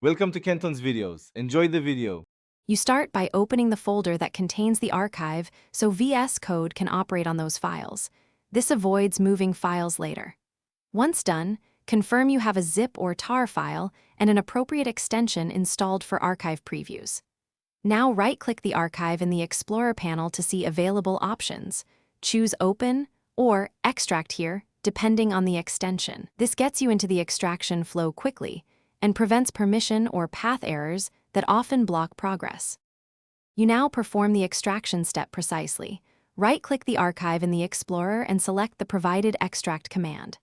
Welcome to Kenton's videos. Enjoy the video. You start by opening the folder that contains the archive so VS Code can operate on those files. This avoids moving files later. Once done, confirm you have a zip or tar file and an appropriate extension installed for archive previews. Now right-click the archive in the Explorer panel to see available options. Choose Open or Extract here, depending on the extension. This gets you into the extraction flow quickly and prevents permission or path errors that often block progress. You now perform the extraction step precisely. Right-click the archive in the Explorer and select the provided extract command.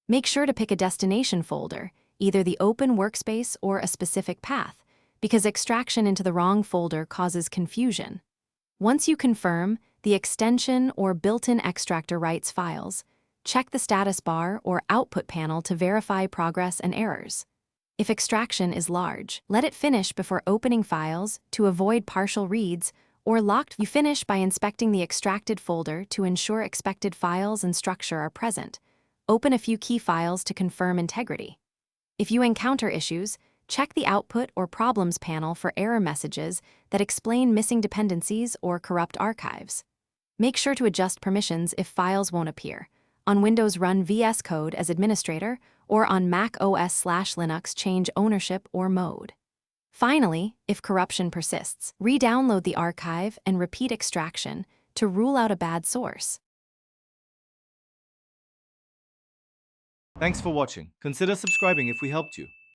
Make sure to pick a destination folder, either the open workspace or a specific path, because extraction into the wrong folder causes confusion. Once you confirm, the extension or built-in extractor writes files. Check the status bar or output panel to verify progress and errors. If extraction is large, let it finish before opening files to avoid partial reads or locked. You finish by inspecting the extracted folder to ensure expected files and structure are present. Open a few key files to confirm integrity. If you encounter issues, check the Output or Problems panel for error messages that explain missing dependencies or corrupt archives. Make sure to adjust permissions if files won't appear. On Windows, run VS Code as administrator, or on Mac OS/Linux, change ownership or mode. Finally, if corruption persists, re-download the archive and repeat extraction to rule out a bad source. Thanks for watching. Consider subscribing if we helped you.